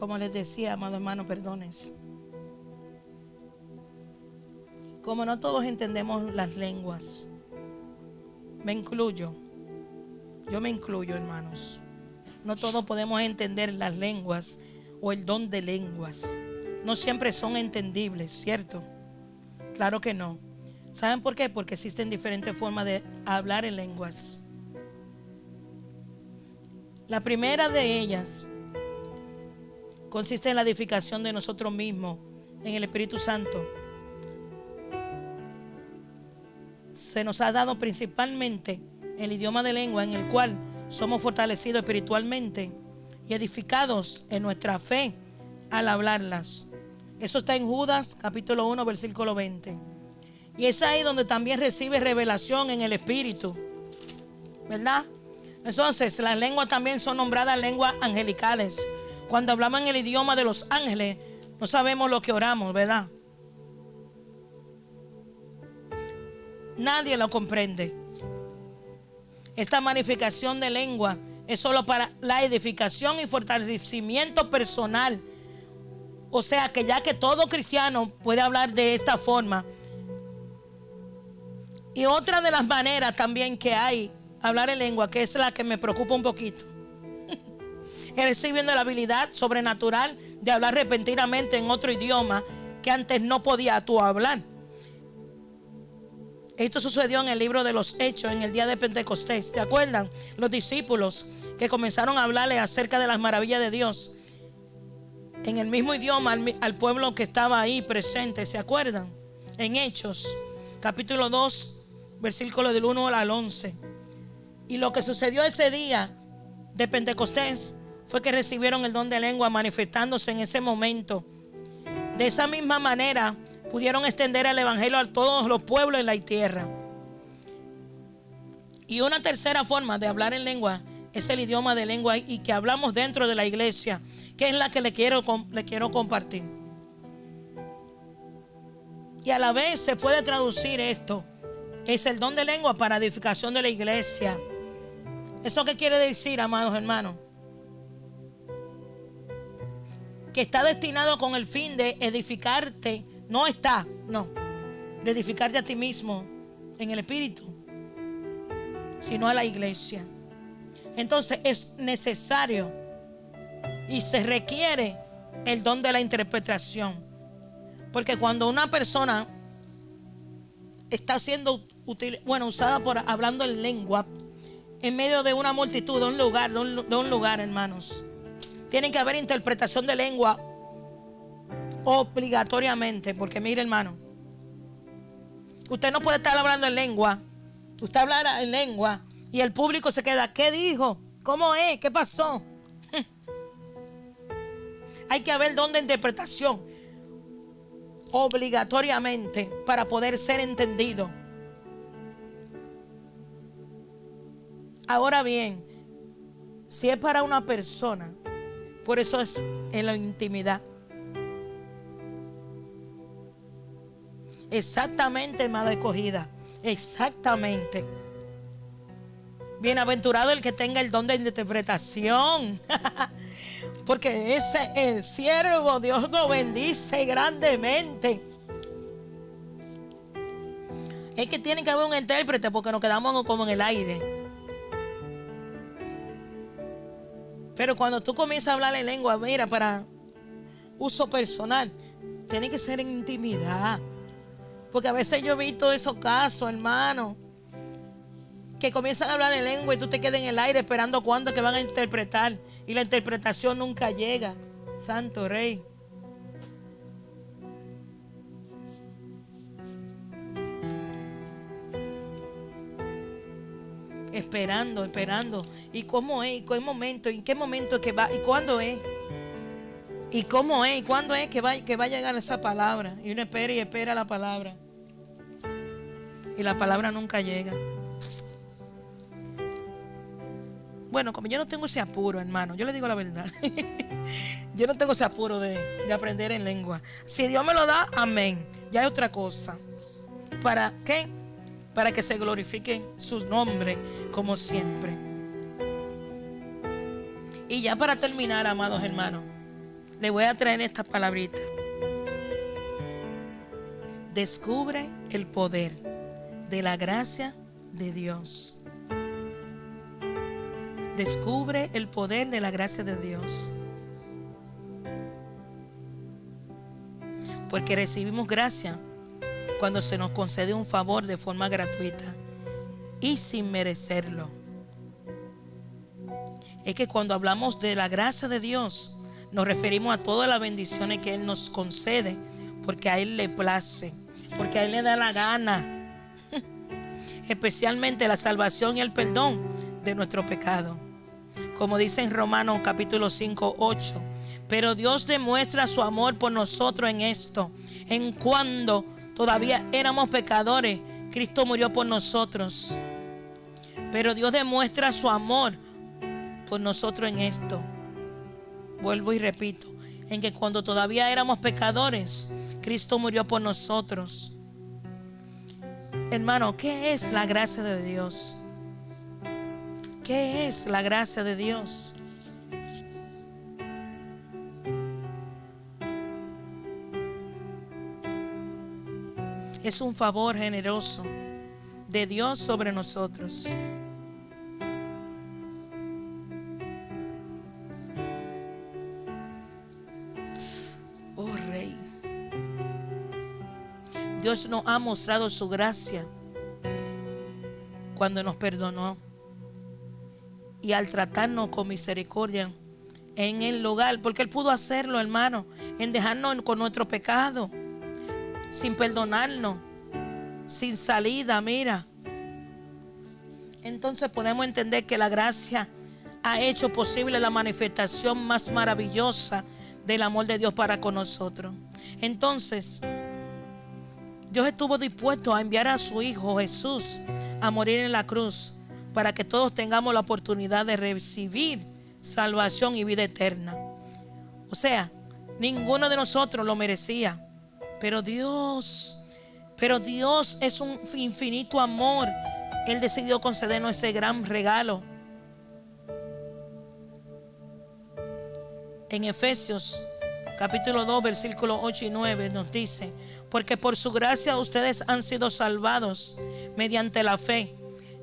como les decía, amado hermano, perdones. Como no todos entendemos las lenguas, me incluyo. Yo me incluyo, hermanos. No todos podemos entender las lenguas o el don de lenguas. No siempre son entendibles, ¿cierto? Claro que no. ¿Saben por qué? Porque existen diferentes formas de hablar en lenguas. La primera de ellas consiste en la edificación de nosotros mismos en el Espíritu Santo. Se nos ha dado principalmente el idioma de lengua en el cual somos fortalecidos espiritualmente y edificados en nuestra fe al hablarlas. Eso está en Judas capítulo 1 versículo 20. Y es ahí donde también recibe revelación en el Espíritu, ¿verdad? Entonces las lenguas también son nombradas lenguas angelicales. Cuando hablamos en el idioma de los ángeles, no sabemos lo que oramos, ¿verdad? Nadie lo comprende. Esta magnificación de lengua es solo para la edificación y fortalecimiento personal. O sea que ya que todo cristiano puede hablar de esta forma. Y otra de las maneras también que hay hablar en lengua, que es la que me preocupa un poquito, es recibiendo la habilidad sobrenatural de hablar repentinamente en otro idioma que antes no podía tú hablar. Esto sucedió en el libro de los Hechos, en el día de Pentecostés. ¿Se acuerdan? Los discípulos que comenzaron a hablarle acerca de las maravillas de Dios en el mismo idioma al pueblo que estaba ahí presente. ¿Se acuerdan? En Hechos, capítulo 2, versículo del 1 al 11. Y lo que sucedió ese día de Pentecostés fue que recibieron el don de lengua manifestándose en ese momento. De esa misma manera pudieron extender el evangelio a todos los pueblos de la tierra. Y una tercera forma de hablar en lengua es el idioma de lengua y que hablamos dentro de la iglesia, que es la que le quiero compartir. Y a la vez se puede traducir esto. Es el don de lengua para edificación de la iglesia. ¿Eso qué quiere decir, amados hermanos? Que está destinado con el fin de edificarte. De edificarte a ti mismo en el Espíritu, sino a la iglesia. Entonces es necesario y se requiere el don de la interpretación. Porque cuando una persona está siendo usada por hablando en lengua en medio de una multitud, de un lugar, hermanos, tiene que haber interpretación de lengua obligatoriamente. Porque mire, hermano, usted no puede estar hablando en lengua. Usted habla en lengua y el público se queda, ¿qué dijo? ¿Cómo es? ¿Qué pasó? Hay que haber don de interpretación obligatoriamente para poder ser entendido. Ahora bien, si es para una persona, por eso es en la intimidad. Exactamente, amada escogida. Exactamente. Bienaventurado el que tenga el don de interpretación. Porque ese el siervo, Dios lo bendice grandemente. Es que tiene que haber un intérprete porque nos quedamos como en el aire. Pero cuando tú comienzas a hablar en lengua, mira, para uso personal, tiene que ser en intimidad. Porque a veces yo he visto esos casos, hermano, que comienzan a hablar en lengua y tú te quedas en el aire esperando cuándo que van a interpretar. Y la interpretación nunca llega. Santo Rey. Esperando. ¿Y cómo es? ¿Y qué momento? ¿En qué momento es que va? ¿Y cuándo es? ¿Y cómo es? ¿Y cuándo es que va a llegar esa palabra? Y uno espera y espera la palabra. Y la palabra nunca llega. Bueno, como yo no tengo ese apuro, hermano, yo le digo la verdad. Yo no tengo ese apuro de aprender en lengua. Si Dios me lo da, amén. Ya es otra cosa. ¿Para qué? Para que se glorifique su nombre como siempre. Y ya para terminar, amados hermanos, le voy a traer esta palabrita. Descubre el poder de la gracia de Dios. Descubre el poder de la gracia de Dios. Porque recibimos gracia cuando se nos concede un favor de forma gratuita y sin merecerlo. Es que cuando hablamos de la gracia de Dios, nos referimos a todas las bendiciones que Él nos concede, porque a Él le place, porque a Él le da la gana. Especialmente la salvación y el perdón de nuestro pecado. Como dice en Romanos capítulo 5, 8. Pero Dios demuestra su amor por nosotros en esto: en cuando todavía éramos pecadores, Cristo murió por nosotros. Pero Dios demuestra su amor por nosotros en esto. Vuelvo y repito: en que cuando todavía éramos pecadores, Cristo murió por nosotros. Hermano, ¿qué es la gracia de Dios? ¿Qué es la gracia de Dios? Es un favor generoso de Dios sobre nosotros. Oh Rey, Dios nos ha mostrado su gracia cuando nos perdonó y al tratarnos con misericordia en el lugar, porque Él pudo hacerlo, hermano, en dejarnos con nuestro pecado, sin perdonarnos, sin salida, mira. Entonces podemos entender que la gracia ha hecho posible la manifestación más maravillosa del amor de Dios para con nosotros. Entonces, Dios estuvo dispuesto a enviar a su Hijo Jesús a morir en la cruz para que todos tengamos la oportunidad de recibir salvación y vida eterna. O sea, ninguno de nosotros lo merecía, pero Dios es un infinito amor. Él decidió concedernos ese gran regalo. En Efesios capítulo 2, versículos 8 y 9 nos dice: porque por su gracia ustedes han sido salvados mediante la fe.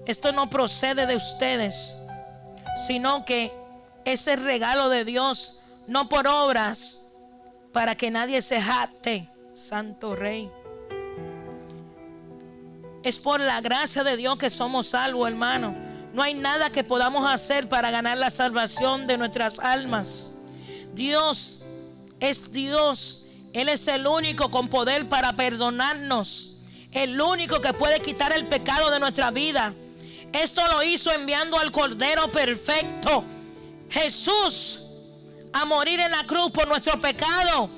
Esto no procede de ustedes, sino que es el regalo de Dios, no por obras, para que nadie se jacte. Santo Rey. Es por la gracia de Dios que somos salvos, hermano. No hay nada que podamos hacer para ganar la salvación de nuestras almas. Dios es Dios. Él es el único con poder para perdonarnos, el único que puede quitar el pecado de nuestra vida. Esto lo hizo enviando al Cordero perfecto, Jesús, a morir en la cruz por nuestro pecado.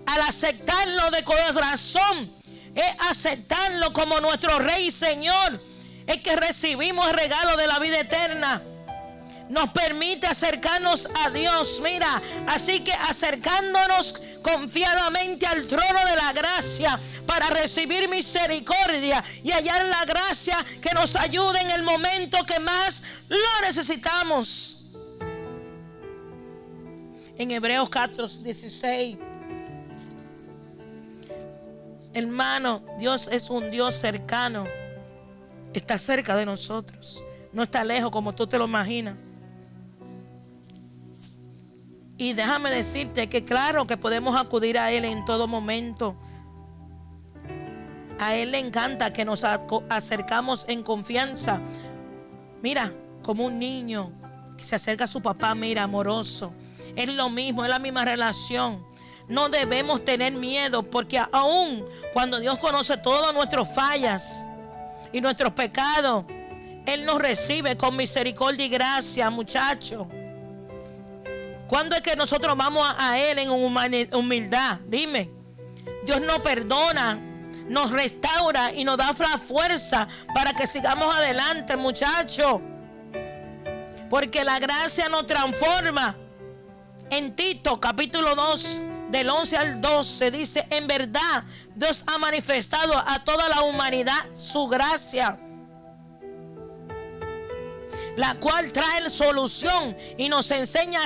Al aceptarlo de corazón, es aceptarlo como nuestro Rey y Señor, es que recibimos el regalo de la vida eterna. Nos permite acercarnos a Dios. Mira, así que acercándonos confiadamente al trono de la gracia para recibir misericordia y hallar la gracia que nos ayude en el momento que más lo necesitamos. En Hebreos 4:16, hermano, Dios es un Dios cercano. Está cerca de nosotros, no está lejos como tú te lo imaginas. Y déjame decirte que claro que podemos acudir a Él en todo momento. A Él le encanta que nos acercamos en confianza. Mira, como un niño que se acerca a su papá, mira, amoroso. Es lo mismo, es la misma relación. No debemos tener miedo, porque aún cuando Dios conoce todas nuestras fallas y nuestros pecados, Él nos recibe con misericordia y gracia, muchachos. ¿Cuándo es que nosotros vamos a Él en humildad? Dime. Dios nos perdona, nos restaura y nos da la fuerza para que sigamos adelante, muchachos. Porque la gracia nos transforma. En Tito capítulo 2, del 11 al 12, dice: en verdad Dios ha manifestado a toda la humanidad su gracia, la cual trae solución y nos enseña